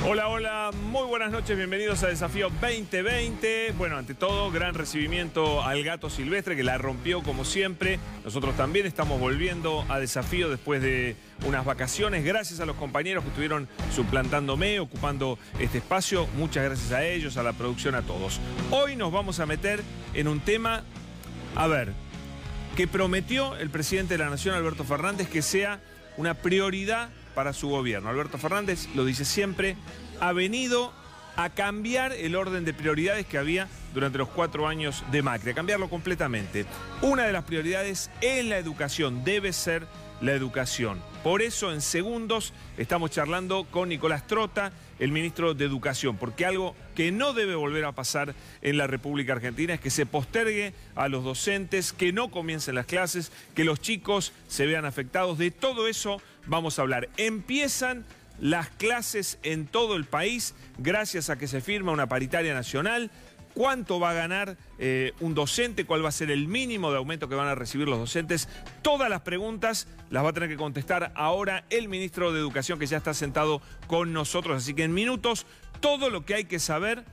Hola, hola, muy buenas noches, bienvenidos a Desafío 2020. Bueno, ante todo, gran recibimiento al Gato Silvestre, que la rompió como siempre. Nosotros también estamos volviendo a Desafío después de unas vacaciones. Gracias a los compañeros que estuvieron suplantándome, ocupando este espacio. Muchas gracias a ellos, a la producción, a todos. Hoy nos vamos a meter en un tema, que prometió el presidente de la Nación, Alberto Fernández, que sea una prioridad para su gobierno. Alberto Fernández, lo dice siempre, ha venido a cambiar el orden de prioridades que había durante los 4 años de Macri, a cambiarlo completamente. Una de las prioridades es la educación, debe ser la educación. Por eso, en segundos, estamos charlando con Nicolás Trota, el ministro de Educación, porque algo que no debe volver a pasar en la República Argentina es que se postergue a los docentes, que no comiencen las clases, que los chicos se vean afectados. De todo eso vamos a hablar. Empiezan las clases en todo el país gracias a que se firma una paritaria nacional. ¿Cuánto va a ganar un docente? ¿Cuál va a ser el mínimo de aumento que van a recibir los docentes? Todas las preguntas las va a tener que contestar ahora el ministro de Educación, que ya está sentado con nosotros. Así que en minutos, todo lo que hay que saber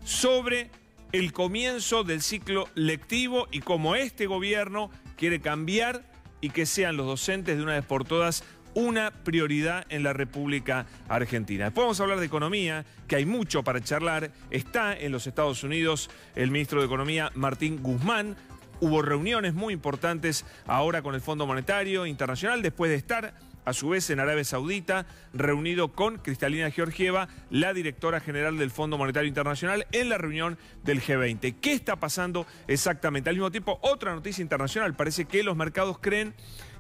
sobre el comienzo del ciclo lectivo y cómo este gobierno quiere cambiar y que sean los docentes de una vez por todas una prioridad en la República Argentina. Después vamos a hablar de economía, que hay mucho para charlar. Está en los Estados Unidos el ministro de Economía, Martín Guzmán. Hubo reuniones muy importantes ahora con el Fondo Monetario Internacional, después de estar a su vez en Arabia Saudita, reunido con Cristalina Georgieva, la directora general del Fondo Monetario Internacional, en la reunión del G20. ¿Qué está pasando exactamente? Al mismo tiempo, otra noticia internacional. Parece que los mercados creen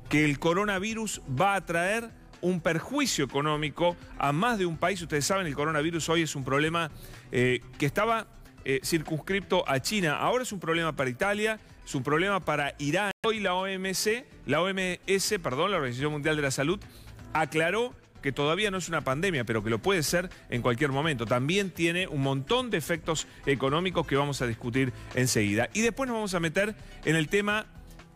que el coronavirus va a traer un perjuicio económico a más de un país. Ustedes saben, el coronavirus hoy es un problema que estaba circunscripto a China. Ahora es un problema para Italia, es un problema para Irán. Hoy la OMS, la Organización Mundial de la Salud, aclaró que todavía no es una pandemia, pero que lo puede ser en cualquier momento. También tiene un montón de efectos económicos que vamos a discutir enseguida. Y después nos vamos a meter en el tema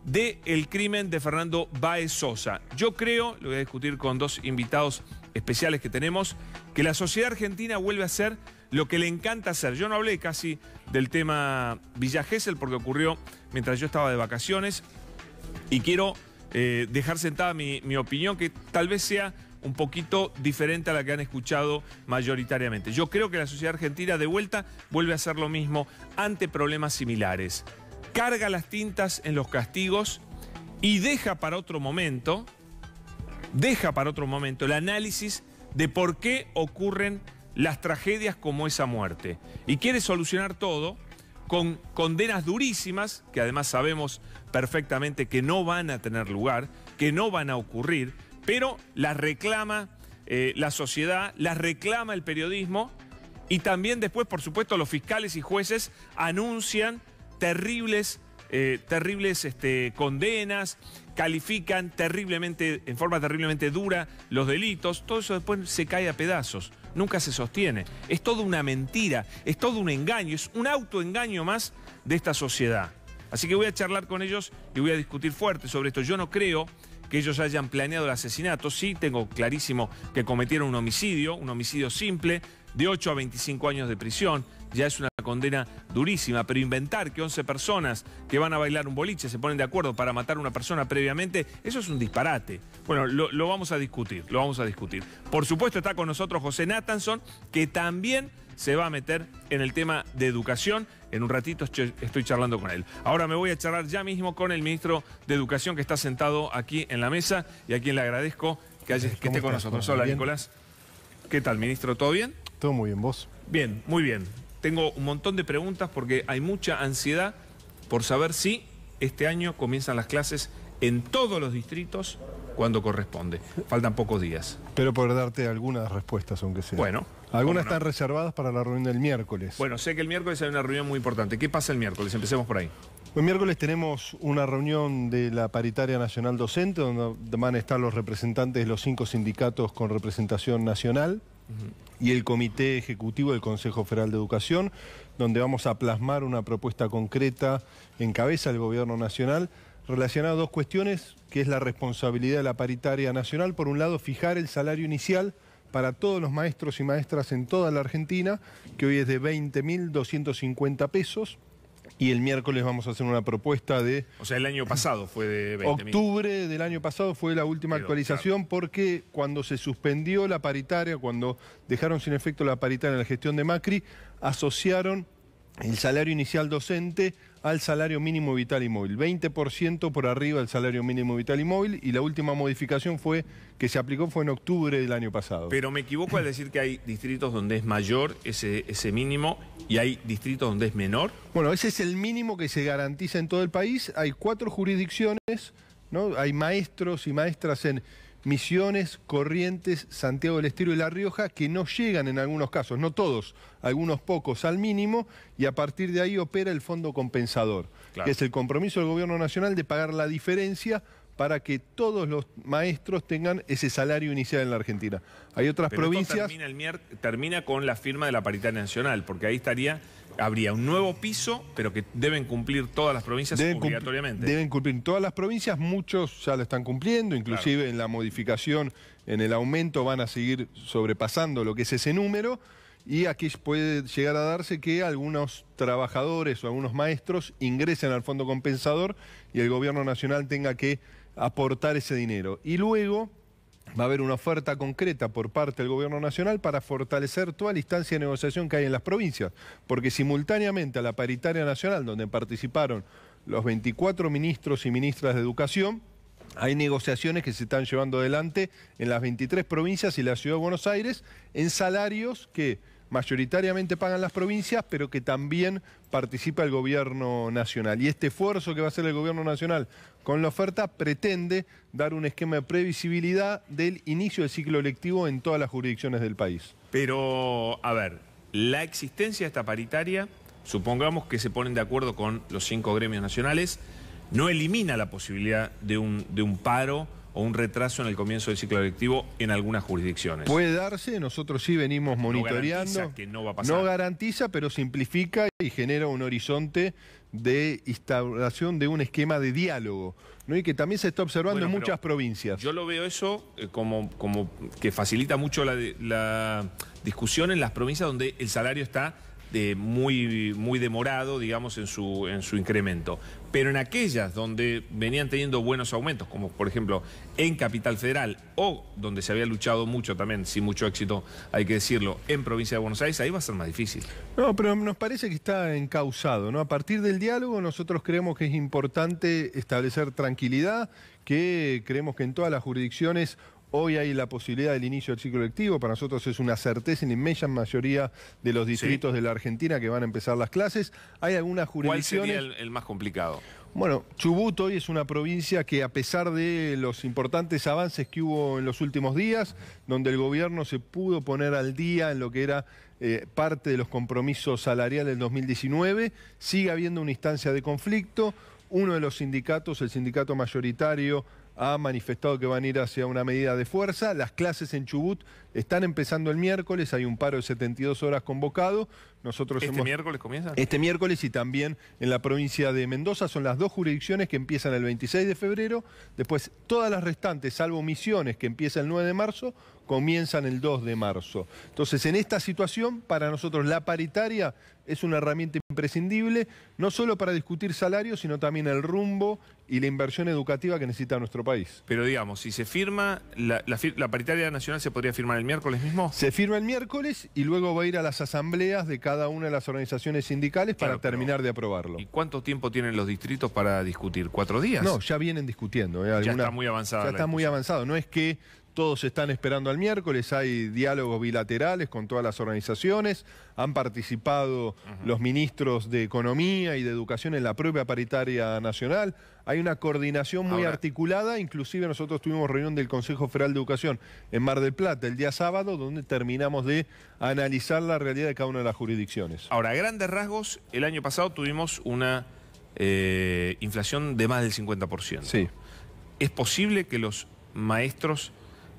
del crimen de Fernando Báez Sosa. Yo creo, lo voy a discutir con dos invitados especiales que tenemos, que la sociedad argentina vuelve a hacer lo que le encanta hacer. Yo no hablé casi del tema Villa Gesell porque ocurrió mientras yo estaba de vacaciones y quiero dejar sentada mi opinión, que tal vez sea un poquito diferente a la que han escuchado mayoritariamente. Yo creo que la sociedad argentina de vuelta vuelve a hacer lo mismo ante problemas similares. Carga las tintas en los castigos y deja para otro momento el análisis de por qué ocurren las tragedias como esa muerte. Y quiere solucionar todo con condenas durísimas, que además sabemos perfectamente que no van a tener lugar, que no van a ocurrir, pero las reclama la sociedad, las reclama el periodismo, y también después, por supuesto, los fiscales y jueces anuncian terribles condenas, califican en forma terriblemente dura los delitos. Todo eso después se cae a pedazos, nunca se sostiene. Es toda una mentira, es todo un engaño, es un autoengaño más de esta sociedad. Así que voy a charlar con ellos y voy a discutir fuerte sobre esto. Yo no creo que ellos hayan planeado el asesinato. Sí, tengo clarísimo que cometieron un homicidio simple, de 8 a 25 años de prisión. Ya es una condena durísima, pero inventar que 11 personas que van a bailar un boliche se ponen de acuerdo para matar a una persona previamente, eso es un disparate. Bueno, lo vamos a discutir, Por supuesto está con nosotros José Nathanson, que también se va a meter en el tema de educación. En un ratito estoy charlando con él. Ahora me voy a charlar ya mismo con el ministro de Educación, que está sentado aquí en la mesa y a quien le agradezco que esté con nosotros. Hola, Nicolás. ¿Qué tal, ministro? ¿Todo bien? Todo muy bien, ¿vos? Bien, muy bien. Tengo un montón de preguntas porque hay mucha ansiedad por saber si este año comienzan las clases en todos los distritos cuando corresponde. Faltan pocos días. Pero por darte algunas respuestas, aunque sea. Bueno. Algunas están reservadas para la reunión del miércoles. Bueno, sé que el miércoles hay una reunión muy importante. ¿Qué pasa el miércoles? Empecemos por ahí. El miércoles tenemos una reunión de la Paritaria Nacional Docente, donde van a estar los representantes de los 5 sindicatos con representación nacional y el Comité Ejecutivo del Consejo Federal de Educación, donde vamos a plasmar una propuesta concreta en cabeza del Gobierno Nacional relacionada a 2 cuestiones, que es la responsabilidad de la Paritaria Nacional. Por un lado, fijar el salario inicial para todos los maestros y maestras en toda la Argentina, que hoy es de 20.250 pesos. Y el miércoles vamos a hacer una propuesta de... O sea, el año pasado fue de 20.000. Octubre del año pasado fue la última actualización, claro, porque cuando se suspendió la paritaria, cuando dejaron sin efecto la paritaria en la gestión de Macri, asociaron el salario inicial docente al salario mínimo vital y móvil, 20% por arriba del salario mínimo vital y móvil, y la última modificación que se aplicó fue en octubre del año pasado. Pero me equivoco al decir que hay distritos donde es mayor ese mínimo y hay distritos donde es menor. Bueno, ese es el mínimo que se garantiza en todo el país. Hay 4 jurisdicciones, ¿no? Hay maestros y maestras en Misiones, Corrientes, Santiago del Estero y La Rioja, que no llegan en algunos casos, no todos, algunos pocos al mínimo, y a partir de ahí opera el fondo compensador, claro, que es el compromiso del Gobierno Nacional de pagar la diferencia para que todos los maestros tengan ese salario inicial en la Argentina. Hay otras provincias... Termina con la firma de la paritaria nacional, porque ahí habría un nuevo piso, pero que deben cumplir todas las provincias obligatoriamente. Deben cumplir todas las provincias, muchos ya lo están cumpliendo, inclusive claro, en la modificación, en el aumento van a seguir sobrepasando lo que es ese número, y aquí puede llegar a darse que algunos trabajadores o algunos maestros ingresen al fondo compensador y el Gobierno Nacional tenga que aportar ese dinero. Y luego va a haber una oferta concreta por parte del Gobierno Nacional para fortalecer toda la instancia de negociación que hay en las provincias, porque simultáneamente a la paritaria nacional, donde participaron los 24 ministros y ministras de Educación, hay negociaciones que se están llevando adelante en las 23 provincias y la Ciudad de Buenos Aires en salarios que mayoritariamente pagan las provincias, pero que también participa el Gobierno Nacional. Y este esfuerzo que va a hacer el Gobierno Nacional con la oferta pretende dar un esquema de previsibilidad del inicio del ciclo lectivo en todas las jurisdicciones del país. Pero, a ver, la existencia de esta paritaria, supongamos que se ponen de acuerdo con los 5 gremios nacionales, no elimina la posibilidad de un paro o un retraso en el comienzo del ciclo lectivo en algunas jurisdicciones. Puede darse, nosotros sí venimos monitoreando. No garantiza que no va a pasar. No garantiza, pero simplifica y genera un horizonte de instauración de un esquema de diálogo, ¿no? Y que también se está observando en muchas provincias. Yo lo veo eso como que facilita mucho la discusión en las provincias donde el salario está muy demorado, digamos, en su incremento. Pero en aquellas donde venían teniendo buenos aumentos, como por ejemplo en Capital Federal, o donde se había luchado mucho también, sin mucho éxito, hay que decirlo, en Provincia de Buenos Aires, ahí va a ser más difícil. No, pero nos parece que está encauzado, ¿no? A partir del diálogo nosotros creemos que es importante establecer tranquilidad, que creemos que en todas las jurisdicciones hoy hay la posibilidad del inicio del ciclo lectivo. Para nosotros es una certeza en la inmensa mayoría de los distritos de la Argentina que van a empezar las clases. Hay algunas jurisdicciones... ¿Cuál sería el más complicado? Bueno, Chubut hoy es una provincia que, a pesar de los importantes avances que hubo en los últimos días, donde el gobierno se pudo poner al día en lo que era parte de los compromisos salariales del 2019, sigue habiendo una instancia de conflicto. Uno de los sindicatos, el sindicato mayoritario, ha manifestado que van a ir hacia una medida de fuerza. Las clases en Chubut están empezando el miércoles, hay un paro de 72 horas convocado. ¿Miércoles comienza? Este miércoles, y también en la provincia de Mendoza, son las 2 jurisdicciones que empiezan el 26 de febrero. Después todas las restantes, salvo Misiones, que empieza el 9 de marzo, comienzan el 2 de marzo. Entonces, en esta situación, para nosotros la paritaria es una herramienta imprescindible, no solo para discutir salarios, sino también el rumbo y la inversión educativa que necesita nuestro país. Pero digamos, si se firma, la paritaria nacional se podría firmar el miércoles mismo. Se firma el miércoles y luego va a ir a las asambleas de cada una de las organizaciones sindicales para terminar de aprobarlo. ¿Y cuánto tiempo tienen los distritos para discutir? ¿4 días? No, ya vienen discutiendo. Ya está muy avanzada. Ya está muy avanzado. No es que todos están esperando al miércoles, hay diálogos bilaterales con todas las organizaciones, han participado los ministros de Economía y de Educación en la propia paritaria nacional, hay una coordinación muy articulada, inclusive nosotros tuvimos reunión del Consejo Federal de Educación en Mar del Plata el día sábado, donde terminamos de analizar la realidad de cada una de las jurisdicciones. Ahora, a grandes rasgos, el año pasado tuvimos una inflación de más del 50%. Sí. ¿Es posible que los maestros...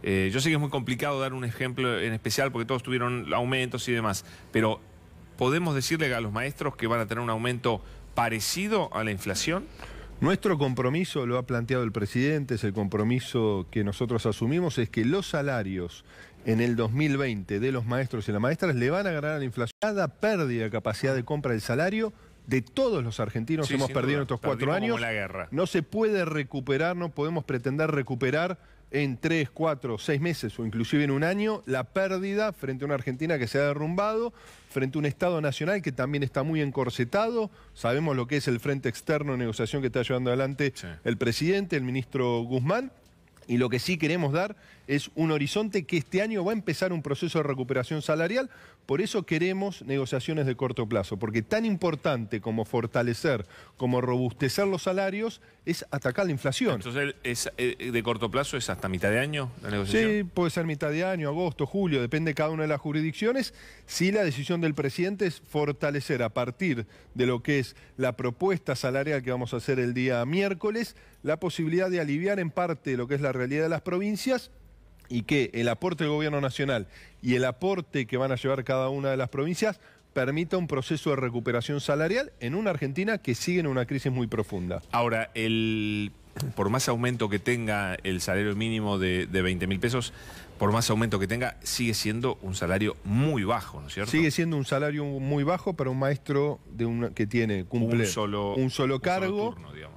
yo sé que es muy complicado dar un ejemplo en especial porque todos tuvieron aumentos y demás, pero ¿podemos decirle a los maestros que van a tener un aumento parecido a la inflación? Nuestro compromiso, lo ha planteado el presidente, es el compromiso que nosotros asumimos, es que los salarios en el 2020 de los maestros y las maestras le van a ganar a la inflación. Cada pérdida de capacidad de compra del salario de todos los argentinos hemos perdido en estos 4 años. Como la guerra. No se puede recuperar, no podemos pretender recuperar en 3, 4, 6 meses o inclusive en un año la pérdida frente a una Argentina que se ha derrumbado, frente a un Estado nacional que también está muy encorsetado. Sabemos lo que es el frente externo de negociación que está llevando adelante el presidente, el ministro Guzmán. Y lo que sí queremos dar es un horizonte que este año va a empezar un proceso de recuperación salarial. Por eso queremos negociaciones de corto plazo, porque tan importante como fortalecer, como robustecer los salarios, es atacar la inflación. Entonces, de corto plazo es hasta mitad de año la negociación. Sí, puede ser mitad de año, agosto, julio, depende de cada una de las jurisdicciones. Sí, la decisión del presidente es fortalecer a partir de lo que es la propuesta salarial que vamos a hacer el día miércoles, la posibilidad de aliviar en parte lo que es la realidad de las provincias y que el aporte del gobierno nacional y el aporte que van a llevar cada una de las provincias permita un proceso de recuperación salarial en una Argentina que sigue en una crisis muy profunda. Ahora, por más aumento que tenga el salario mínimo de 20.000 pesos, por más aumento que tenga, sigue siendo un salario muy bajo, ¿no es cierto? Sigue siendo un salario muy bajo para un maestro que cumple un solo cargo,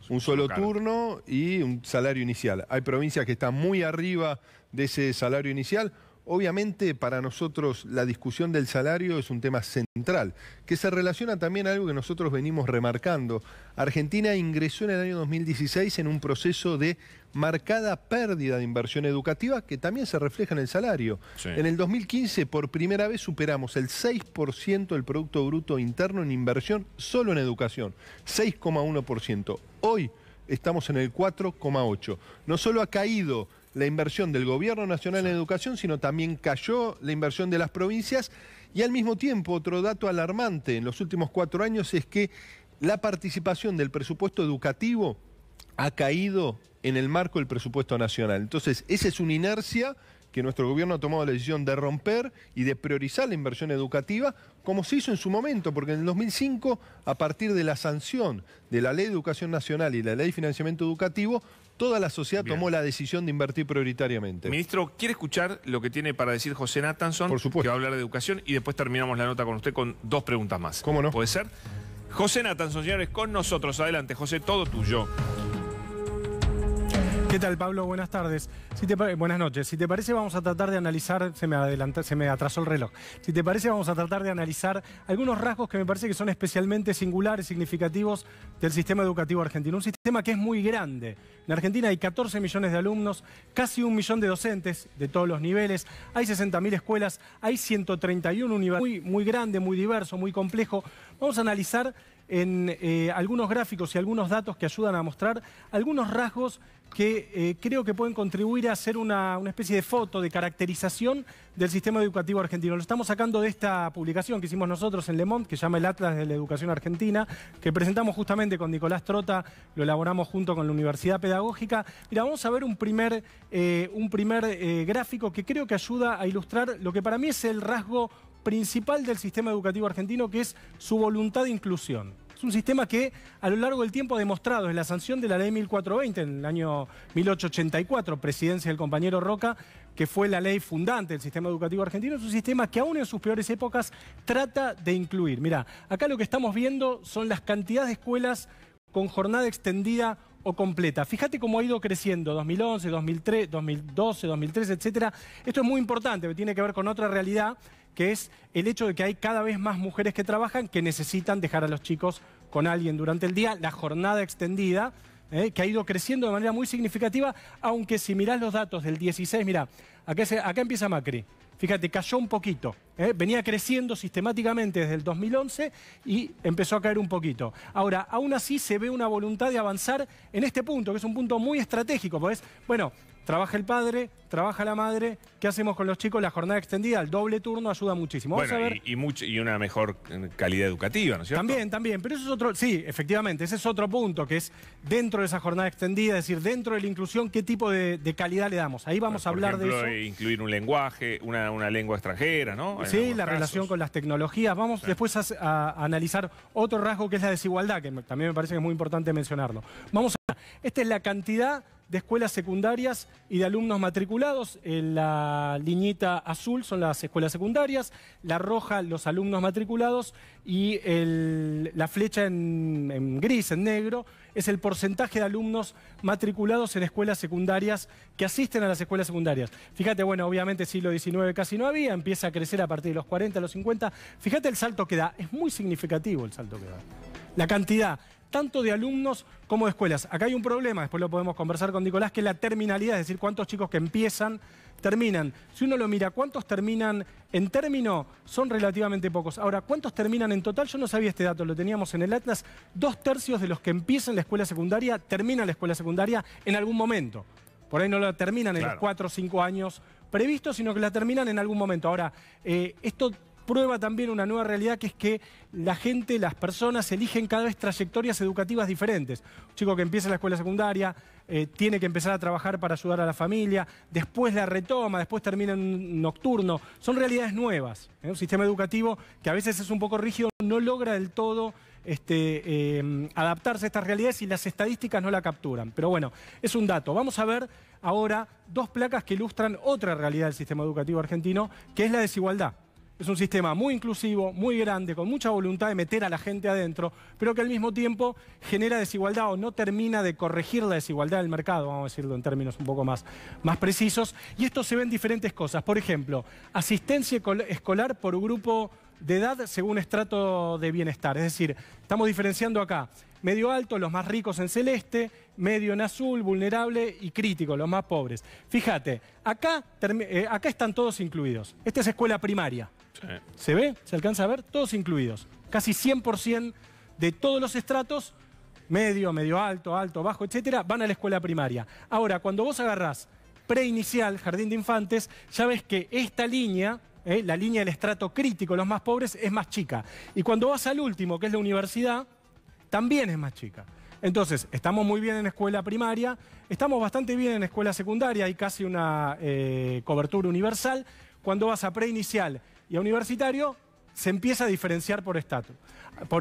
un solo turno y un salario inicial. Hay provincias que están muy arriba de ese salario inicial. Obviamente para nosotros la discusión del salario es un tema central, que se relaciona también a algo que nosotros venimos remarcando. Argentina ingresó en el año 2016 en un proceso de marcada pérdida de inversión educativa que también se refleja en el salario. Sí. En el 2015 por primera vez superamos el 6% del Producto Bruto Interno en inversión solo en educación, 6,1%. Hoy estamos en el 4,8%. No solo ha caído la inversión del gobierno nacional en educación, sino también cayó la inversión de las provincias y al mismo tiempo otro dato alarmante en los últimos 4 años es que la participación del presupuesto educativo ha caído en el marco del presupuesto nacional. Entonces, esa es una inercia que nuestro gobierno ha tomado la decisión de romper y de priorizar la inversión educativa, como se hizo en su momento, porque en el 2005, a partir de la sanción de la Ley de Educación Nacional y la Ley de Financiamiento Educativo, toda la sociedad tomó la decisión de invertir prioritariamente. Ministro, ¿quiere escuchar lo que tiene para decir José Nathanson? Por supuesto. Que va a hablar de educación y después terminamos la nota con usted con 2 preguntas más. ¿Cómo no? ¿Puede ser? José Nathanson, señores, con nosotros. Adelante, José, todo tuyo. ¿Qué tal, Pablo? Buenas tardes. Buenas noches. Si te parece, vamos a tratar de analizar... Se me atrasó el reloj. Si te parece, vamos a tratar de analizar algunos rasgos que me parece que son especialmente singulares, significativos del sistema educativo argentino. Un sistema que es muy grande. En Argentina hay 14 millones de alumnos, casi 1 millón de docentes de todos los niveles, hay 60.000 escuelas, hay 131 universidades. Muy grande, muy diverso, muy complejo. Vamos a analizar en algunos gráficos y algunos datos que ayudan a mostrar algunos rasgos que creo que pueden contribuir a hacer una especie de foto, de caracterización del sistema educativo argentino. Lo estamos sacando de esta publicación que hicimos nosotros en Le Monde, que se llama El Atlas de la Educación Argentina, que presentamos justamente con Nicolás Trota, lo elaboramos junto con la Universidad Pedagógica. Mira, vamos a ver un primer gráfico que creo que ayuda a ilustrar lo que para mí es el rasgo principal del sistema educativo argentino, que es su voluntad de inclusión. Es un sistema que a lo largo del tiempo ha demostrado, desde la sanción de la ley 1420 en el año 1884, presidencia del compañero Roca, que fue la ley fundante del sistema educativo argentino, es un sistema que aún en sus peores épocas trata de incluir. Mirá, acá lo que estamos viendo son las cantidades de escuelas con jornada extendida o completa. Fíjate cómo ha ido creciendo 2011, 2003, 2012, 2013, etcétera. Esto es muy importante, porque tiene que ver con otra realidad, que es el hecho de que hay cada vez más mujeres que trabajan que necesitan dejar a los chicos con alguien durante el día. La jornada extendida, que ha ido creciendo de manera muy significativa, aunque si mirás los datos del 16, mirá, acá empieza Macri. Fíjate, cayó un poquito. Venía creciendo sistemáticamente desde el 2011 y empezó a caer un poquito. Ahora, aún así se ve una voluntad de avanzar en este punto, que es un punto muy estratégico. Pues, bueno, trabaja el padre, trabaja la madre. ¿Qué hacemos con los chicos? La jornada extendida, el doble turno ayuda muchísimo. Vamos a ver. Y una mejor calidad educativa, ¿no es cierto? También, pero eso es otro... Sí, efectivamente, ese es otro punto, que es dentro de esa jornada extendida, es decir, dentro de la inclusión, ¿qué tipo de calidad le damos? Ahí vamos a hablar de eso. Incluir un lenguaje, una lengua extranjera, ¿no? Sí, la relación con las tecnologías. Vamos después a analizar otro rasgo que es la desigualdad, que también me parece que es muy importante mencionarlo. Vamos a ver, esta es la cantidad de escuelas secundarias y de alumnos matriculados. La liñita azul son las escuelas secundarias, la roja los alumnos matriculados y la flecha en gris, en negro, es el porcentaje de alumnos matriculados en escuelas secundarias que asisten a las escuelas secundarias. Fíjate, bueno, obviamente siglo XIX casi no había, empieza a crecer a partir de los 40, los 50. Fíjate el salto que da, es muy significativo el salto que da. La cantidad, tanto de alumnos como de escuelas. Acá hay un problema, después lo podemos conversar con Nicolás, que es la terminalidad, es decir, cuántos chicos que empiezan, terminan. Si uno lo mira, cuántos terminan en término, son relativamente pocos. Ahora, ¿cuántos terminan en total? Yo no sabía este dato, lo teníamos en el Atlas. 2/3 de los que empiezan la escuela secundaria terminan la escuela secundaria en algún momento. Por ahí no la terminan en los 4 o 5 años previstos, sino que la terminan en algún momento. Ahora, esto prueba también una nueva realidad, que es que la gente, las personas eligen cada vez trayectorias educativas diferentes. Un chico que empieza la escuela secundaria tiene que empezar a trabajar para ayudar a la familia, después la retoma, después termina en nocturno. Son realidades nuevas. Un sistema educativo que a veces es un poco rígido, no logra del todo adaptarse a estas realidades y las estadísticas no la capturan. Pero bueno, es un dato. Vamos a ver ahora 2 placas que ilustran otra realidad del sistema educativo argentino, que es la desigualdad. Es un sistema muy inclusivo, muy grande, con mucha voluntad de meter a la gente adentro, pero que al mismo tiempo genera desigualdad o no termina de corregir la desigualdad del mercado, vamos a decirlo en términos un poco más precisos. Y esto se ve en diferentes cosas. Por ejemplo, asistencia escolar por grupo de edad según estrato de bienestar. Es decir, estamos diferenciando acá medio alto, los más ricos en celeste, medio en azul, vulnerable y crítico, los más pobres. Fíjate, acá están todos incluidos. Esta es escuela primaria. Sí. ¿Se ve? ¿Se alcanza a ver? Todos incluidos. Casi 100% de todos los estratos, medio, medio alto, alto, bajo, etcétera, van a la escuela primaria. Ahora, cuando vos agarrás preinicial, jardín de infantes, ya ves que esta línea, la línea del estrato crítico, los más pobres, es más chica. Y cuando vas al último, que es la universidad, también es más chica. Entonces, estamos muy bien en escuela primaria, estamos bastante bien en escuela secundaria, hay casi una cobertura universal. Cuando vas a preinicial y a universitario, se empieza a diferenciar por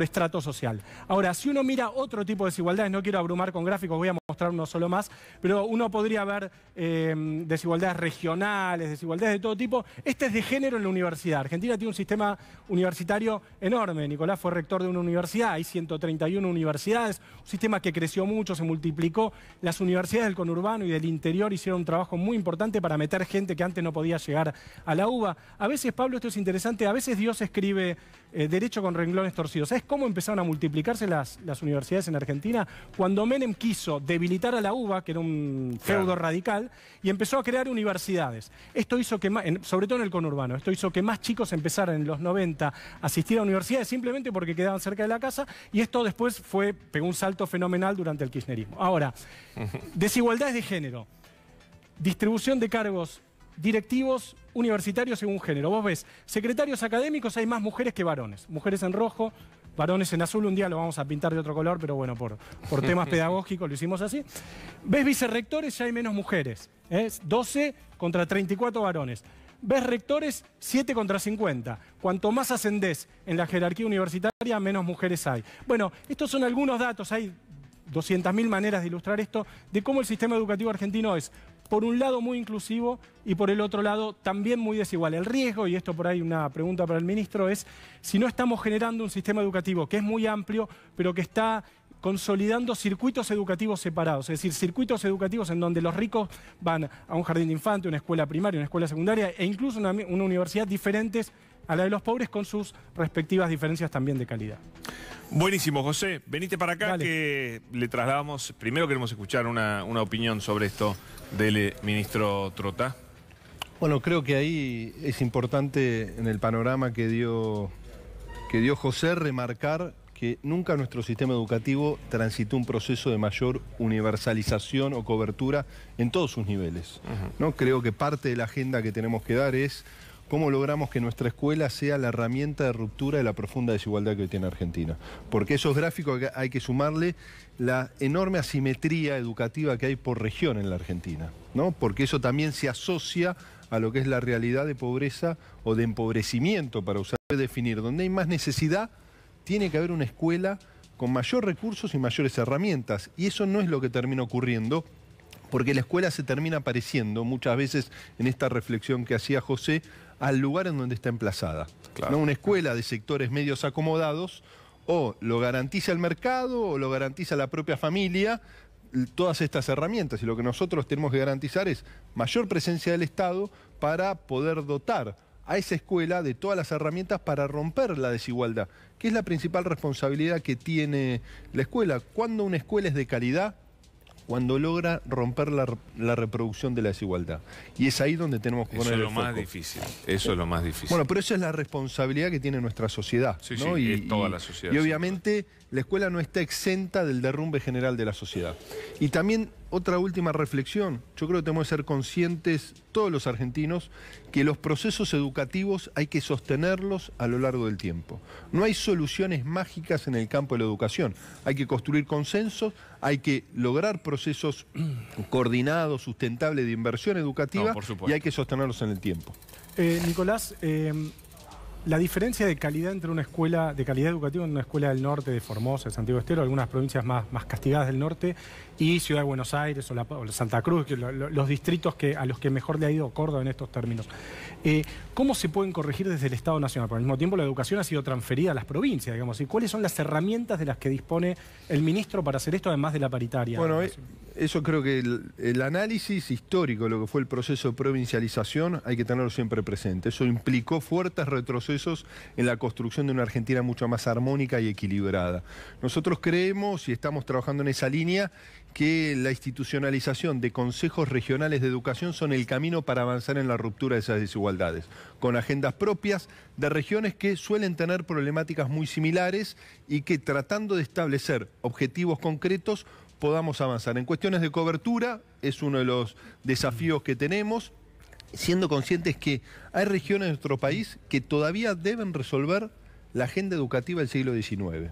estrato social. Ahora, si uno mira otro tipo de desigualdades, no quiero abrumar con gráficos, voy a mostrar uno solo más, pero uno podría ver desigualdades regionales, desigualdades de todo tipo. Este es de género en la universidad. Argentina tiene un sistema universitario enorme. Nicolás fue rector de una universidad, hay 131 universidades, un sistema que creció mucho, se multiplicó. Las universidades del conurbano y del interior hicieron un trabajo muy importante para meter gente que antes no podía llegar a la UBA. A veces, Pablo, esto es interesante, a veces Dios escribe derecho con renglones torcidos. ¿Sabes cómo empezaron a multiplicarse las universidades en Argentina? Cuando Menem quiso debilitar a la UBA, que era un feudo radical, y empezó a crear universidades. Esto hizo que, sobre todo en el conurbano, esto hizo que más chicos empezaran en los 90 a asistir a universidades simplemente porque quedaban cerca de la casa, y esto después pegó un salto fenomenal durante el kirchnerismo. Ahora, desigualdades de género, distribución de cargos directivos universitarios según género. Vos ves, secretarios académicos hay más mujeres que varones. Mujeres en rojo, varones en azul. Un día lo vamos a pintar de otro color, pero bueno, por temas pedagógicos lo hicimos así. Ves vicerrectores, ya hay menos mujeres. 12 contra 34 varones. Ves rectores, 7 contra 50. Cuanto más ascendés en la jerarquía universitaria, menos mujeres hay. Bueno, estos son algunos datos, hay 200.000 maneras de ilustrar esto, de cómo el sistema educativo argentino es, por un lado, muy inclusivo y por el otro lado, también muy desigual. El riesgo, y esto por ahí una pregunta para el ministro, es si no estamos generando un sistema educativo que es muy amplio, pero que está consolidando circuitos educativos separados, es decir, circuitos educativos en donde los ricos van a un jardín de infantes, una escuela primaria, una escuela secundaria e incluso una universidad diferentes a la de los pobres, con sus respectivas diferencias también de calidad. Buenísimo, José. Venite para acá. Dale. Que le trasladamos. Primero queremos escuchar una opinión sobre esto del ministro Trota. Bueno, creo que ahí es importante en el panorama que dio José remarcar que nunca nuestro sistema educativo transitó un proceso de mayor universalización o cobertura en todos sus niveles, ¿no? Creo que parte de la agenda que tenemos que dar es cómo logramos que nuestra escuela sea la herramienta de ruptura de la profunda desigualdad que hoy tiene Argentina. Porque esos gráficos hay que sumarle la enorme asimetría educativa que hay por región en la Argentina, ¿no? Porque eso también se asocia a lo que es la realidad de pobreza o de empobrecimiento, para usar de definir. Donde hay más necesidad, tiene que haber una escuela con mayor recursos y mayores herramientas. Y eso no es lo que termina ocurriendo, Porque la escuela se termina pareciendo muchas veces, en esta reflexión que hacía José, al lugar en donde está emplazada. Claro. ¿No? Una escuela de sectores medios acomodados o lo garantiza el mercado o lo garantiza la propia familia, todas estas herramientas. Y lo que nosotros tenemos que garantizar es mayor presencia del Estado para poder dotar a esa escuela de todas las herramientas para romper la desigualdad, que es la principal responsabilidad que tiene la escuela. Cuando una escuela es de calidad, cuando logra romper la reproducción de la desigualdad. Y es ahí donde tenemos que poner el foco. Eso es lo más difícil. Eso es lo más difícil. Bueno, pero esa es la responsabilidad que tiene nuestra sociedad. Sí, ¿no? sí, es toda la sociedad. Y obviamente la escuela no está exenta del derrumbe general de la sociedad. Y también otra última reflexión. Yo creo que tenemos que ser conscientes, todos los argentinos, que los procesos educativos hay que sostenerlos a lo largo del tiempo. No hay soluciones mágicas en el campo de la educación. Hay que construir consensos, hay que lograr procesos coordinados, sustentables de inversión educativa, y hay que sostenerlos en el tiempo. Nicolás, la diferencia de calidad entre una escuela, de calidad educativa en una escuela del norte, de Formosa, de Santiago del Estero, algunas provincias más castigadas del norte, y Ciudad de Buenos Aires o Santa Cruz, que los distritos a los que mejor le ha ido Córdoba en estos términos. ¿Cómo se pueden corregir desde el Estado Nacional? Porque al mismo tiempo la educación ha sido transferida a las provincias, digamos. ¿Y cuáles son las herramientas de las que dispone el ministro para hacer esto, además de la paritaria? Bueno, eso creo que el análisis histórico de lo que fue el proceso de provincialización hay que tenerlo siempre presente. Eso implicó fuertes retrocesos en la construcción de una Argentina mucho más armónica y equilibrada. Nosotros creemos, y estamos trabajando en esa línea, que la institucionalización de consejos regionales de educación son el camino para avanzar en la ruptura de esas desigualdades, con agendas propias de regiones que suelen tener problemáticas muy similares y que, tratando de establecer objetivos concretos, podamos avanzar. En cuestiones de cobertura es uno de los desafíos que tenemos, siendo conscientes que hay regiones de nuestro país que todavía deben resolver la agenda educativa del siglo XIX,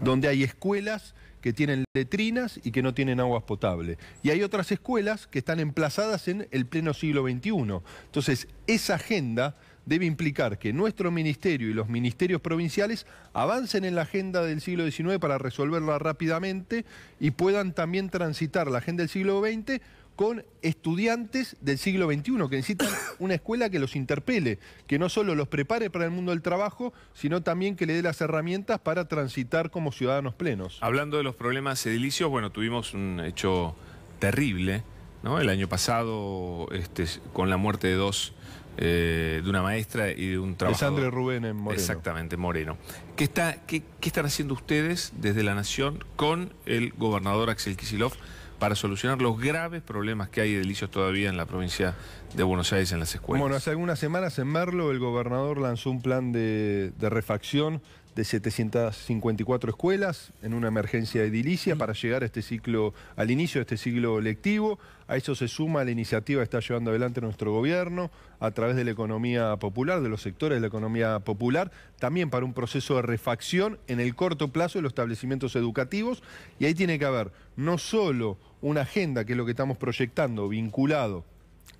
donde hay escuelas que tienen letrinas y que no tienen aguas potables. Y hay otras escuelas que están emplazadas en el pleno siglo XXI. Entonces, esa agenda debe implicar que nuestro ministerio y los ministerios provinciales avancen en la agenda del siglo XIX para resolverla rápidamente y puedan también transitar la agenda del siglo XX con estudiantes del siglo XXI que necesitan una escuela que los interpele, que no solo los prepare para el mundo del trabajo, sino también que le dé las herramientas para transitar como ciudadanos plenos. Hablando de los problemas edilicios, bueno, tuvimos un hecho terrible, ¿no? El año pasado, con la muerte de una maestra y de un trabajador. Es Andrés Rubén en Moreno. Exactamente, Moreno. ¿Qué están haciendo ustedes desde La Nación con el gobernador Axel Kicillof para solucionar los graves problemas que hay edilicios todavía en la provincia de Buenos Aires en las escuelas? Bueno, hace algunas semanas en Merlo el gobernador lanzó un plan de refacción de 754 escuelas en una emergencia edilicia para llegar a al inicio de este ciclo lectivo. A eso se suma la iniciativa que está llevando adelante nuestro gobierno a través de la economía popular, de los sectores de la economía popular, también para un proceso de refacción en el corto plazo de los establecimientos educativos. Y ahí tiene que haber no solo una agenda, que es lo que estamos proyectando, vinculado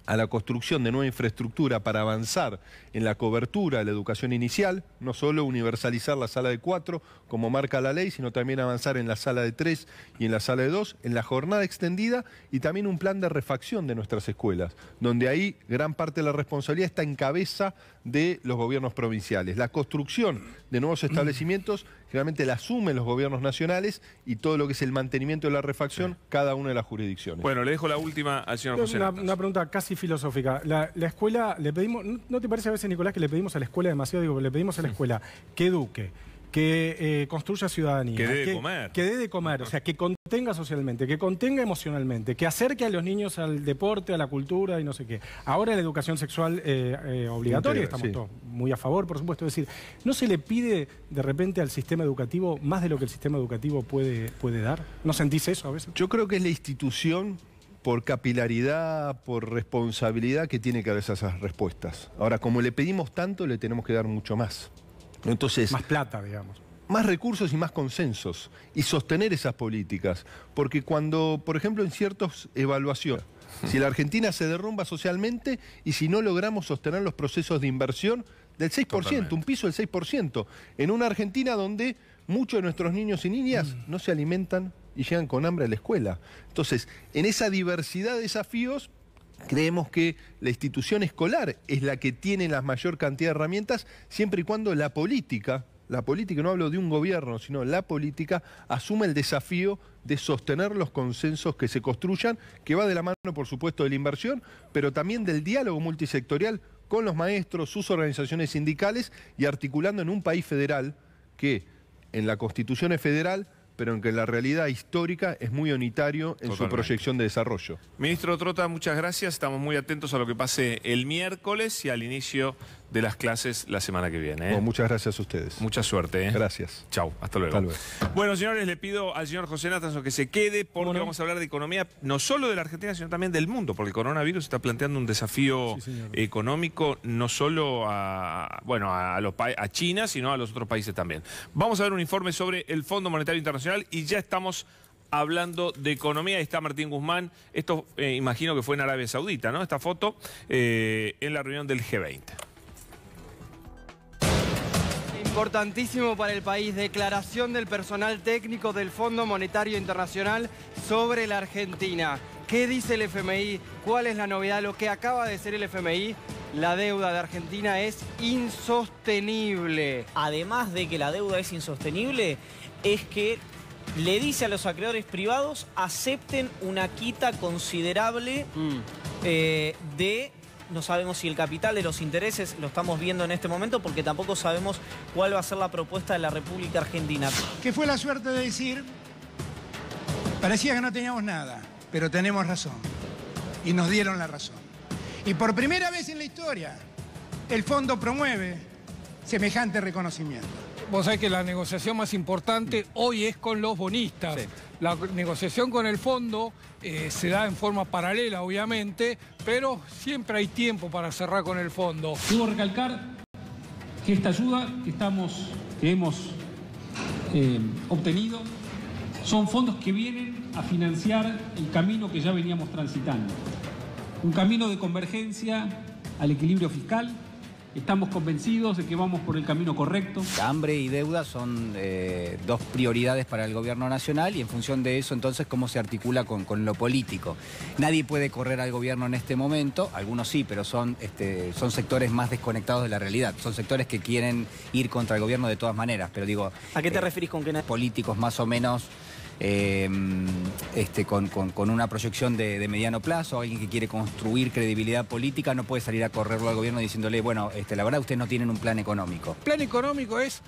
a la construcción de nueva infraestructura para avanzar en la cobertura de la educación inicial, no solo universalizar la sala de 4 como marca la ley, sino también avanzar en la sala de 3 y en la sala de 2, en la jornada extendida, y también un plan de refacción de nuestras escuelas, donde ahí gran parte de la responsabilidad está en cabeza de los gobiernos provinciales. La construcción de nuevos establecimientos generalmente la asumen los gobiernos nacionales, y todo lo que es el mantenimiento de la refacción, cada una de las jurisdicciones. Bueno, le dejo la última al señor José. Una pregunta casi filosófica. La escuela, le pedimos, ¿no te parece a veces, Nicolás, que le pedimos a la escuela demasiado? Digo, le pedimos a la escuela que eduque, que construya ciudadanía, que dé de comer. Que dé de comer, o sea, que contenga socialmente, que contenga emocionalmente, que acerque a los niños al deporte, a la cultura y no sé qué. Ahora la educación sexual obligatoria, estamos todos muy a favor, por supuesto. Es decir, ¿no se le pide de repente al sistema educativo más de lo que el sistema educativo puede dar? ¿No sentís eso a veces? Yo creo que es la institución, por capilaridad, por responsabilidad, que tiene que dar esas respuestas. Ahora, como le pedimos tanto, le tenemos que dar mucho más. Entonces, más plata, digamos. Más recursos y más consensos, y sostener esas políticas. Porque cuando, por ejemplo, en ciertas evaluaciones, si la Argentina se derrumba socialmente y si no logramos sostener los procesos de inversión del 6%, totalmente, un piso del 6%, en una Argentina donde muchos de nuestros niños y niñas no se alimentan y llegan con hambre a la escuela. Entonces, en esa diversidad de desafíos, creemos que la institución escolar es la que tiene la mayor cantidad de herramientas, siempre y cuando la política, no hablo de un gobierno, sino la política, asume el desafío de sostener los consensos que se construyan, que va de la mano, por supuesto, de la inversión, pero también del diálogo multisectorial con los maestros, sus organizaciones sindicales y articulando en un país federal que en la Constitución es federal, pero en que la realidad histórica es muy unitario en su proyección de desarrollo. Ministro Trota, muchas gracias. Estamos muy atentos a lo que pase el miércoles y al inicio de las clases la semana que viene. Bueno, muchas gracias a ustedes. Mucha suerte. Gracias. Chau, hasta luego. Hasta luego. Bueno, señores, le pido al señor José Natanson que se quede porque vamos a hablar de economía, no solo de la Argentina, sino también del mundo, porque el coronavirus está planteando un desafío económico no solo a China, sino a los otros países también. Vamos a ver un informe sobre el Fondo Monetario Internacional y ya estamos hablando de economía. Ahí está Martín Guzmán. Esto imagino que fue en Arabia Saudita, ¿no? Esta foto en la reunión del G20. Importantísimo para el país, declaración del personal técnico del Fondo Monetario Internacional sobre la Argentina. ¿Qué dice el FMI? ¿Cuál es la novedad? Lo que acaba de decir el FMI, la deuda de Argentina es insostenible. Además de que la deuda es insostenible, es que le dice a los acreedores privados acepten una quita considerable de... No sabemos si el capital de los intereses lo estamos viendo en este momento porque tampoco sabemos cuál va a ser la propuesta de la República Argentina. Que fue la suerte de decir, parecía que no teníamos nada, pero tenemos razón. Y nos dieron la razón. Y por primera vez en la historia, el fondo promueve semejante reconocimiento. Vos sabés que la negociación más importante hoy es con los bonistas. Sí. La negociación con el fondo se da en forma paralela, obviamente, pero siempre hay tiempo para cerrar con el fondo. Debo recalcar que esta ayuda que hemos obtenido son fondos que vienen a financiar el camino que ya veníamos transitando. Un camino de convergencia al equilibrio fiscal. Estamos convencidos de que vamos por el camino correcto. Hambre y deuda son dos prioridades para el gobierno nacional y en función de eso entonces cómo se articula con lo político. Nadie puede correr al gobierno en este momento, algunos sí, pero son sectores más desconectados de la realidad. Son sectores que quieren ir contra el gobierno de todas maneras, pero digo... ¿A qué te referís con que no? Políticos más o menos... con una proyección de mediano plazo, alguien que quiere construir credibilidad política no puede salir a correrlo al gobierno diciéndole, bueno, la verdad ustedes no tienen un plan económico. Plan económico es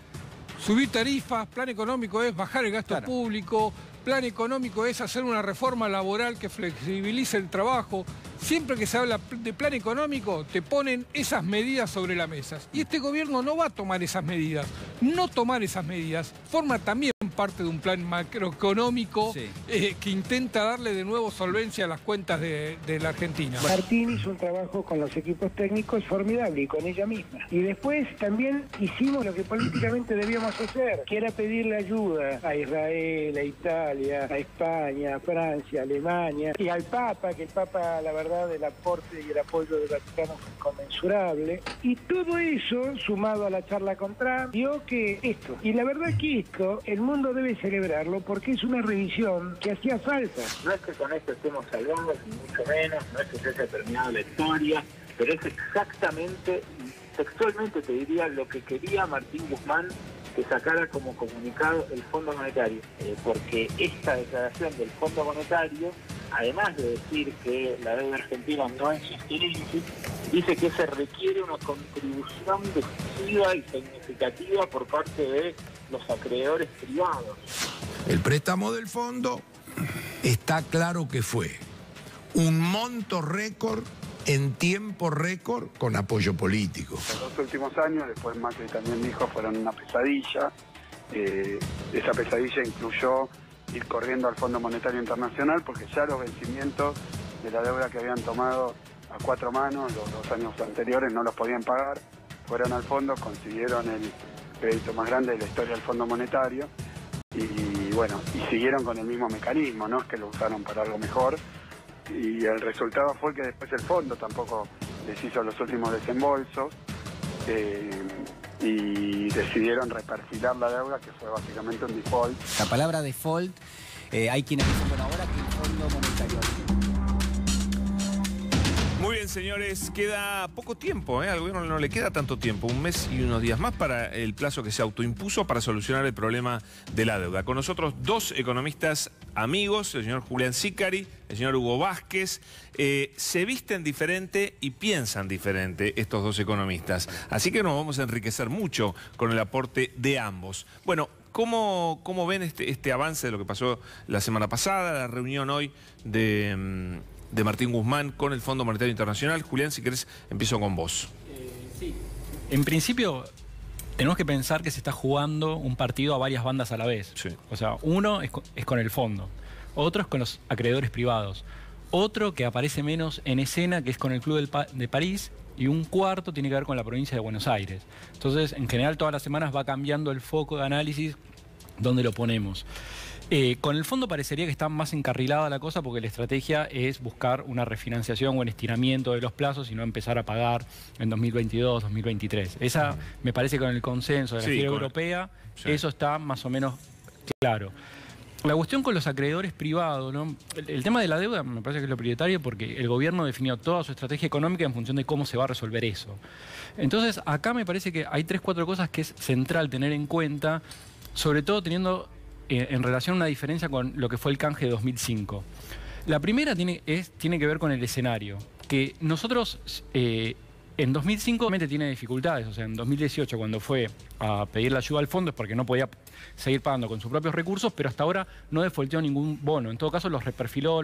subir tarifas, plan económico es bajar el gasto público, plan económico es hacer una reforma laboral que flexibilice el trabajo. Siempre que se habla de plan económico, te ponen esas medidas sobre la mesa. Y este gobierno no va a tomar esas medidas. No tomar esas medidas forma también parte de un plan macroeconómico que intenta darle de nuevo solvencia a las cuentas de la Argentina. Martín hizo un trabajo con los equipos técnicos formidable y con ella misma. Y después también hicimos lo que políticamente debíamos hacer, que era pedirle ayuda a Israel, a Italia, a España, a Francia, a Alemania y al Papa, que el Papa, la verdad, el aporte y el apoyo del Vaticano fue inconmensurable. Y todo eso, sumado a la charla con Trump, dio que esto. Y la verdad que esto, el mundo debe celebrarlo porque es una revisión que hacía falta. No es que con esto estemos salvados, ni mucho menos, no es que se haya terminado la historia, pero es exactamente, textualmente te diría, lo que quería Martín Guzmán que sacara como comunicado el Fondo Monetario, porque esta declaración del Fondo Monetario, además de decir que la deuda argentina no es sostenible, dice que se requiere una contribución decisiva y significativa por parte de los acreedores privados. El préstamo del fondo está claro que fue un monto récord en tiempo récord con apoyo político. Los últimos años, después Macri también dijo, fueron una pesadilla. Esa pesadilla incluyó ir corriendo al Fondo Monetario Internacional porque ya los vencimientos de la deuda que habían tomado a 4 manos los 2 años anteriores no los podían pagar. Fueron al fondo, consiguieron el crédito más grande de la historia del Fondo Monetario y bueno, y siguieron con el mismo mecanismo, no es que lo usaron para algo mejor. Y el resultado fue que después el fondo tampoco les hizo los últimos desembolsos y decidieron reperfilar la deuda, que fue básicamente un default. La palabra default Hay quienes dicen, bueno, ahora que el Fondo Monetario... Muy bien, señores, queda poco tiempo, al gobierno no le queda tanto tiempo, un mes y unos días más para el plazo que se autoimpuso para solucionar el problema de la deuda. Con nosotros dos economistas amigos, el señor Julián Sicari, el señor Hugo Vázquez. Se visten diferente y piensan diferente estos dos economistas, así que nos vamos a enriquecer mucho con el aporte de ambos. Bueno, ¿cómo ven este avance de lo que pasó la semana pasada, la reunión hoy de Martín Guzmán con el Fondo Monetario Internacional? Julián, si querés, empiezo con vos. Sí. En principio, tenemos que pensar que se está jugando un partido a varias bandas a la vez. Sí. O sea, uno es con el fondo, otro es con los acreedores privados, otro que aparece menos en escena, que es con el Club de París, y un cuarto tiene que ver con la provincia de Buenos Aires. Entonces, en general, todas las semanas va cambiando el foco de análisis donde lo ponemos. Con el fondo parecería que está más encarrilada la cosa porque la estrategia es buscar una refinanciación o un estiramiento de los plazos y no empezar a pagar en 2022, 2023. Esa me parece que con el consenso de la gira europea, eso está más o menos claro. La cuestión con los acreedores privados, ¿no? El tema de la deuda me parece que es lo prioritario porque el gobierno definió toda su estrategia económica en función de cómo se va a resolver eso. Entonces, acá me parece que hay 3 o 4 cosas que es central tener en cuenta, sobre todo teniendo en relación a una diferencia con lo que fue el canje de 2005. La primera tiene que ver con el escenario, que nosotros en 2005 realmente tiene dificultades, o sea, en 2018 cuando fue a pedir la ayuda al fondo es porque no podía seguir pagando con sus propios recursos, pero hasta ahora no defaulteó ningún bono, en todo caso los reperfiló,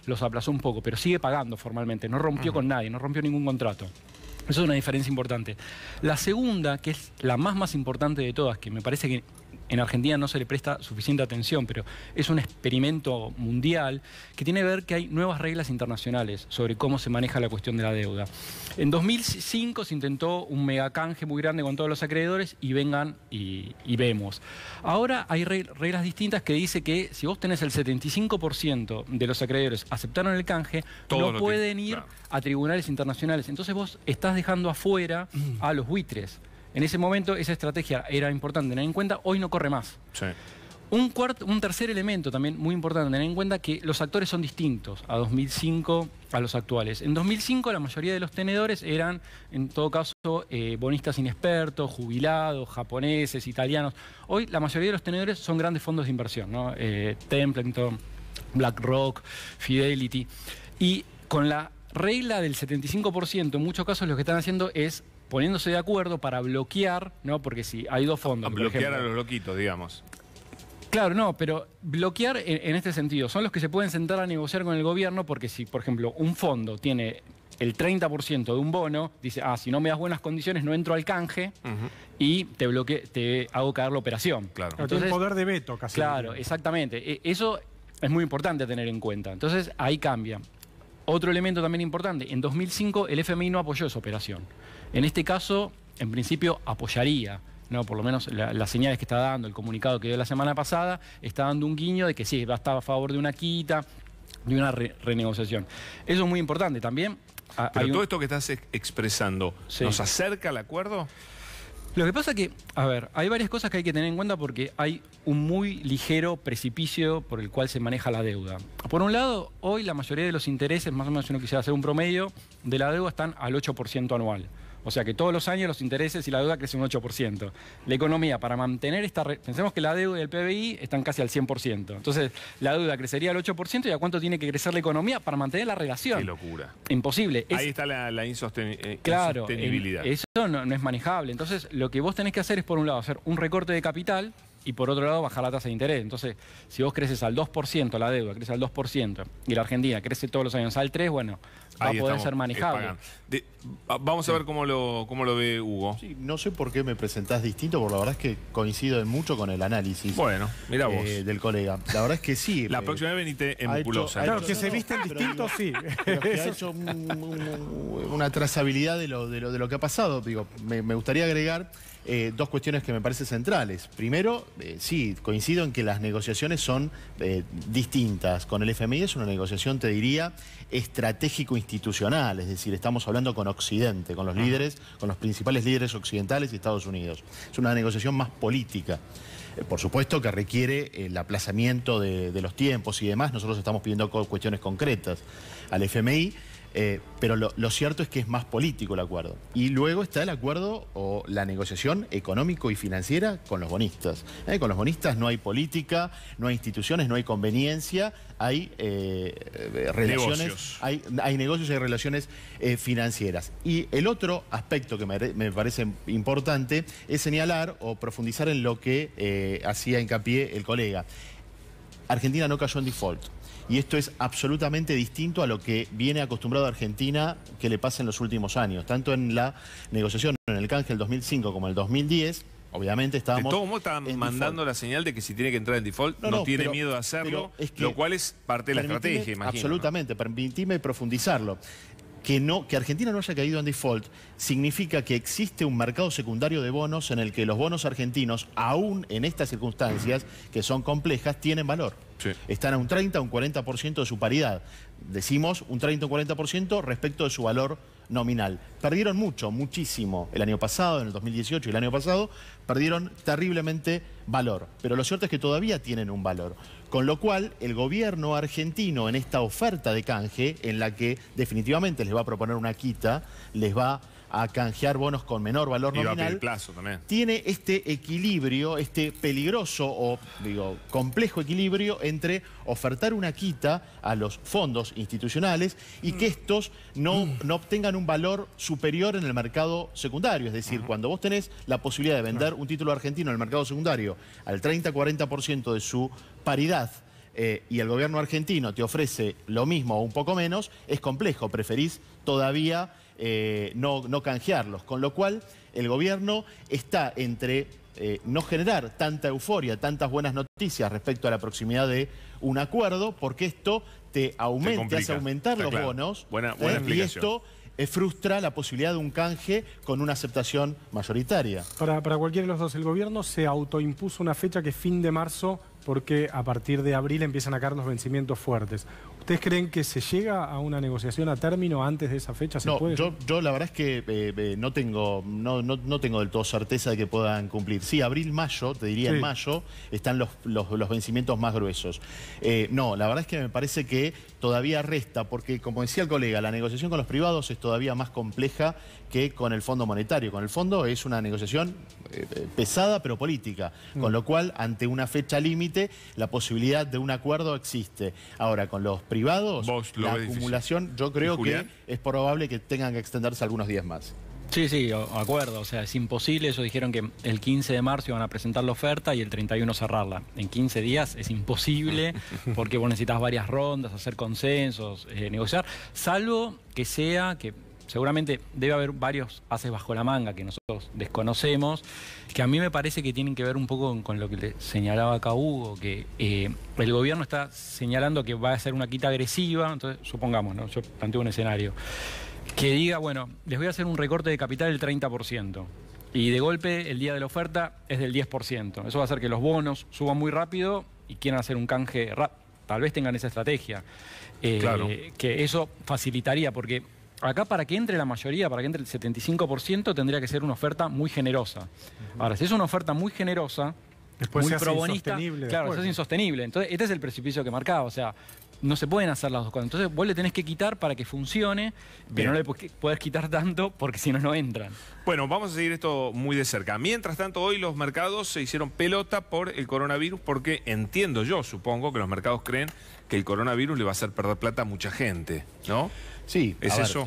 los aplazó un poco, pero sigue pagando formalmente, no rompió con nadie, no rompió ningún contrato. Eso es una diferencia importante. La segunda, que es la más importante de todas, que me parece que en Argentina no se le presta suficiente atención, pero es un experimento mundial que tiene que ver que hay nuevas reglas internacionales sobre cómo se maneja la cuestión de la deuda. En 2005 se intentó un megacanje muy grande con todos los acreedores y vengan y vemos. Ahora hay reglas distintas que dice que si vos tenés el 75% de los acreedores aceptaron el canje, no pueden ir a tribunales internacionales. Entonces vos estás dejando afuera a los buitres. En ese momento esa estrategia era importante tener en cuenta, hoy no corre más. Sí. Un tercer elemento también muy importante tener en cuenta, que los actores son distintos a 2005 a los actuales. En 2005 la mayoría de los tenedores eran, en todo caso, bonistas inexpertos, jubilados, japoneses, italianos. Hoy la mayoría de los tenedores son grandes fondos de inversión, ¿no? Templeton, BlackRock, Fidelity. Y con la regla del 75%, en muchos casos lo que están haciendo es poniéndose de acuerdo para bloquear, ¿no? Porque si hay dos fondos... Bloquear a los loquitos, digamos. Claro, no, pero bloquear en este sentido. Son los que se pueden sentar a negociar con el gobierno porque si, por ejemplo, un fondo tiene el 30% de un bono, dice, si no me das buenas condiciones no entro al canje y te hago caer la operación. Claro. Entonces, tiene poder de veto casi. Claro, exactamente. Eso es muy importante tener en cuenta. Entonces, ahí cambia. Otro elemento también importante, en 2005 el FMI no apoyó esa operación. En este caso, en principio, apoyaría, ¿no? Por lo menos las señales que está dando, el comunicado que dio la semana pasada, está dando un guiño de que sí, va a estar a favor de una quita, de una renegociación. Eso es muy importante también. Pero todo esto que estás expresando, ¿nos acerca al acuerdo? Lo que pasa que, a ver, hay varias cosas que hay que tener en cuenta porque hay un muy ligero precipicio por el cual se maneja la deuda. Por un lado, hoy la mayoría de los intereses, más o menos si uno quisiera hacer un promedio, de la deuda están al 8% anual. O sea que todos los años los intereses y la deuda crecen un 8%. La economía, para mantener esta... Pensemos que la deuda y el PBI están casi al 100%. Entonces, la deuda crecería al 8% y ¿a cuánto tiene que crecer la economía para mantener la relación? Qué locura. Imposible. Ahí está la insostenibilidad. Claro, eso no es manejable. Entonces, lo que vos tenés que hacer es, por un lado, hacer un recorte de capital y por otro lado bajar la tasa de interés. Entonces, si vos creces al 2%, la deuda crece al 2% y la Argentina crece todos los años al 3%, bueno, va a poder ser manejable. Vamos a ver cómo lo ve Hugo. Sí, no sé por qué me presentás distinto, porque la verdad es que coincido mucho con el análisis. Bueno, mira vos. Del colega. La verdad es que sí. La próxima vez venite en musculosa. Claro, que se visten distintos, sí. Pero que ha hecho una trazabilidad de lo que ha pasado. Digo, me gustaría agregar dos cuestiones que me parecen centrales. Primero, sí, coincido en que las negociaciones son distintas. Con el FMI es una negociación, te diría, estratégico-institucional. institucional, es decir, estamos hablando con Occidente, con los líderes, con los principales líderes occidentales y Estados Unidos. Es una negociación más política. Por supuesto que requiere el aplazamiento de los tiempos y demás. Nosotros estamos pidiendo cuestiones concretas al FMI. Pero lo cierto es que es más político el acuerdo. Y luego está el acuerdo o la negociación económico y financiera con los bonistas. Con los bonistas no hay política, no hay instituciones, no hay conveniencia, hay relaciones, hay negocios y hay relaciones financieras. Y el otro aspecto que me parece importante es señalar o profundizar en lo que hacía hincapié el colega. Argentina no cayó en default. Y esto es absolutamente distinto a lo que viene acostumbrado a Argentina que le pasa en los últimos años. Tanto en la negociación, en el canje del 2005 como en el 2010, obviamente estábamos... De todo modo estaban mandando la señal de que si tiene que entrar en default no tiene miedo de hacerlo, lo cual es parte de la estrategia, imagino. Absolutamente, permitime profundizarlo. Que Argentina no haya caído en default significa que existe un mercado secundario de bonos en el que los bonos argentinos, aún en estas circunstancias que son complejas, tienen valor. Sí. Están a un 30, a un 40% de su paridad. Decimos un 30 o un 40% respecto de su valor nominal. Perdieron muchísimo el año pasado, en el 2018 y el año pasado, perdieron terriblemente valor. Pero lo cierto es que todavía tienen un valor. Con lo cual, el gobierno argentino en esta oferta de canje, en la que definitivamente les va a proponer una quita, les va a canjear bonos con menor valor nominal, plazo también. Tiene este equilibrio, este peligroso o complejo equilibrio entre ofertar una quita a los fondos institucionales y que estos no obtengan un valor superior en el mercado secundario. Es decir, cuando vos tenés la posibilidad de vender un título argentino en el mercado secundario al 30-40% de su paridad, y el gobierno argentino te ofrece lo mismo o un poco menos, es complejo, preferís todavía no canjearlos. Con lo cual, el gobierno está entre no generar tanta euforia, tantas buenas noticias respecto a la proximidad de un acuerdo, porque esto te hace aumentar los bonos, buena y esto frustra la posibilidad de un canje con una aceptación mayoritaria. Para cualquiera de los dos, el gobierno se autoimpuso una fecha que es fin de marzo, porque a partir de abril empiezan a caer los vencimientos fuertes. ¿Ustedes creen que se llega a una negociación a término antes de esa fecha? No, yo la verdad es que no tengo del todo certeza de que puedan cumplir. Sí, abril-mayo, te diría en mayo, están los vencimientos más gruesos. No, la verdad es que me parece que todavía resta, porque como decía el colega, la negociación con los privados es todavía más compleja que con el Fondo Monetario. Con el Fondo es una negociación pesada pero política, con lo cual ante una fecha límite la posibilidad de un acuerdo existe. Ahora, con los privados, la acumulación yo creo que es probable que tengan que extenderse algunos días más. Sí, de acuerdo, o sea, es imposible. Ellos dijeron que el 15 de marzo iban a presentar la oferta y el 31 cerrarla. En 15 días es imposible porque vos necesitas varias rondas, hacer consensos, negociar, salvo que sea que... Seguramente debe haber varios ases bajo la manga que nosotros desconocemos, que a mí me parece que tienen que ver un poco con lo que le señalaba acá Hugo, que el gobierno está señalando que va a hacer una quita agresiva. Entonces, supongamos, ¿no? Yo planteo un escenario que diga, bueno, les voy a hacer un recorte de capital del 30%. Y de golpe, el día de la oferta es del 10%. Eso va a hacer que los bonos suban muy rápido y quieran hacer un canje rápido. Tal vez tengan esa estrategia. Claro. Que eso facilitaría, porque... Acá para que entre la mayoría, para que entre el 75%, tendría que ser una oferta muy generosa. Ahora, si es una oferta muy generosa, después muy se hace probonista, insostenible. Claro, se hace insostenible. Entonces, este es el precipicio que marcaba. O sea, no se pueden hacer las dos cosas. Entonces, vos le tenés que quitar para que funcione, pero no le podés quitar tanto porque si no, no entran. Bueno, vamos a seguir esto muy de cerca. Mientras tanto, hoy los mercados se hicieron pelota por el coronavirus porque entiendo yo, supongo, que los mercados creen que el coronavirus le va a hacer perder plata a mucha gente, ¿no? Sí, ¿es eso?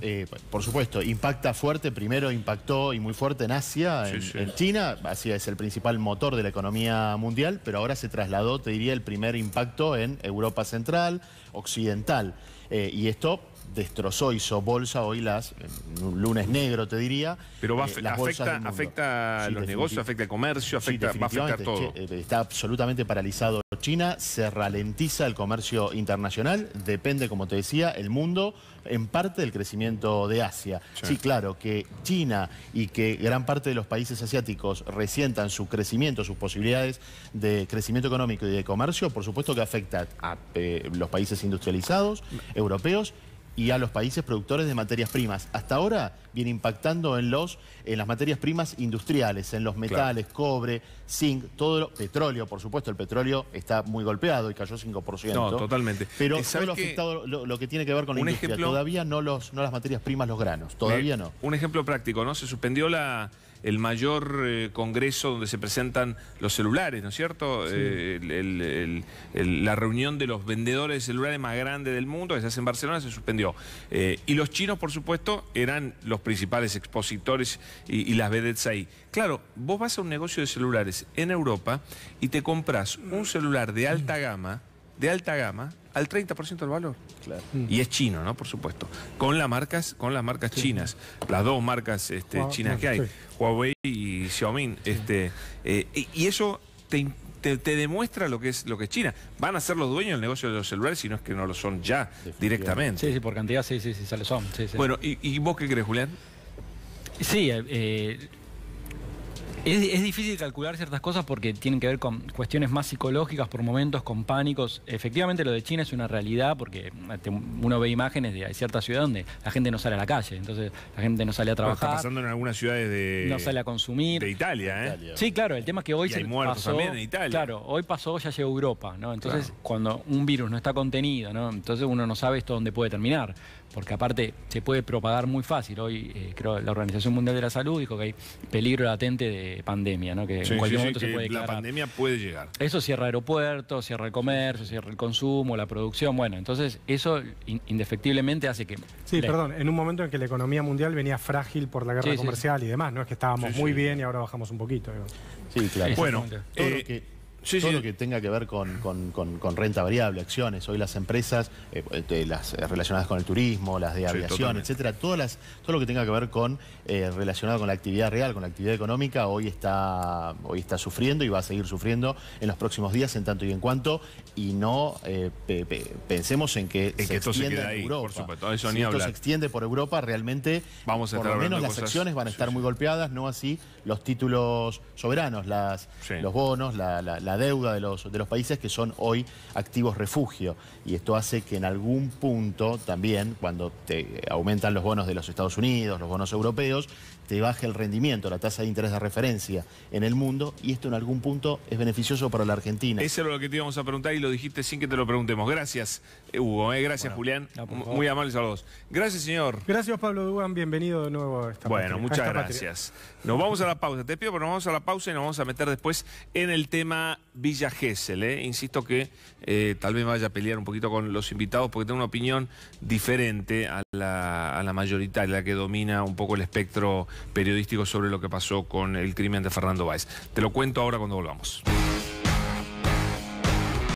Por supuesto, impacta fuerte. Primero impactó y muy fuerte en Asia, en China. Asia es el principal motor de la economía mundial, pero ahora se trasladó, te diría, el primer impacto en Europa Central, Occidental. Y esto destrozó, hizo bolsa hoy un lunes negro, te diría. Pero afecta a los negocios, afecta al comercio, va a afectar todo. Está absolutamente paralizado China, se ralentiza el comercio internacional, depende, como te decía, el mundo en parte del crecimiento de Asia. Sí, claro, que China y que gran parte de los países asiáticos resientan su crecimiento, sus posibilidades de crecimiento económico y de comercio, por supuesto que afecta a los países industrializados, europeos, y a los países productores de materias primas. Hasta ahora viene impactando en las materias primas industriales, en los metales, cobre, zinc, petróleo, por supuesto, el petróleo está muy golpeado y cayó 5%. No, totalmente. Pero todo lo afectado, lo que tiene que ver con la industria, todavía no las materias primas, los granos, todavía no. Un ejemplo práctico, ¿no? Se suspendió el mayor congreso donde se presentan los celulares, ¿no es cierto? Sí. La reunión de los vendedores de celulares más grande del mundo, que se hace en Barcelona, se suspendió. Y los chinos, por supuesto, eran los principales expositores y las vedettes ahí. Claro, vos vas a un negocio de celulares en Europa y te compras un celular de alta gama, al 30% del valor. Claro. Y es chino, ¿no? Por supuesto. Con las marcas chinas. Las dos marcas chinas que hay. Sí. Huawei y Xiaomi. Y eso te demuestra lo que es China. Van a ser los dueños del negocio de los celulares, si no es que no lo son ya directamente. Sí, por cantidad, sí, lo son. Sí. Bueno, ¿y vos qué crees, Julián? Sí, es difícil calcular ciertas cosas porque tienen que ver con cuestiones más psicológicas por momentos, con pánicos. Efectivamente lo de China es una realidad porque uno ve imágenes de ciertas ciudades donde la gente no sale a la calle, entonces la gente no sale a trabajar. Está pasando en algunas ciudades no sale a consumir. De Italia, ¿eh? Sí, claro, el tema es que hoy hay muertos pasó, también en Italia. Claro, hoy pasó, ya llegó a Europa, ¿no? Entonces, cuando un virus no está contenido, ¿no? Entonces uno no sabe esto dónde puede terminar. Porque aparte se puede propagar muy fácil. Hoy creo la Organización Mundial de la Salud dijo que hay peligro latente de pandemia, ¿no? Que en cualquier momento se puede declarar. La pandemia puede llegar. Eso cierra aeropuertos, cierra el comercio, cierra el consumo, la producción. Bueno, entonces eso indefectiblemente hace que... Sí, perdón, en un momento en que la economía mundial venía frágil por la guerra comercial y demás, no es que estábamos muy bien y ahora bajamos un poquito. Sí, claro. Bueno, todo lo que tenga que ver con renta variable, acciones. Hoy las empresas, las relacionadas con el turismo, las de aviación, etcétera, todo lo que tenga que ver con relacionado con la actividad real, con la actividad económica, hoy está sufriendo y va a seguir sufriendo en los próximos días, en tanto y en cuanto, y no pensemos en que esto se queda en ahí, Europa. por supuesto. Eso si ni esto hablar. se extiende por Europa, realmente, vamos a por lo menos las acciones van a estar muy golpeadas, no así los títulos soberanos, los bonos, la deuda de los países que son hoy activos refugio. Y esto hace que en algún punto también, cuando te aumentan los bonos de los Estados Unidos, los bonos europeos, te baje el rendimiento, la tasa de interés de referencia en el mundo, y esto en algún punto es beneficioso para la Argentina. Eso es lo que te íbamos a preguntar y lo dijiste sin que te lo preguntemos. Gracias, Hugo. Gracias, Julián. Muy amables a los dos. Gracias, señor. Gracias, Pablo Dugan. Bienvenido de nuevo a esta patria. Muchas gracias. Nos vamos a la pausa. Te pido, pero nos vamos a la pausa y nos vamos a meter después en el tema Villa Gesell. Insisto que tal vez vaya a pelear un poquito con los invitados porque tengo una opinión diferente a la mayoritaria, la que domina un poco el espectro periodístico sobre lo que pasó con el crimen de Fernando Báez. Te lo cuento ahora cuando volvamos.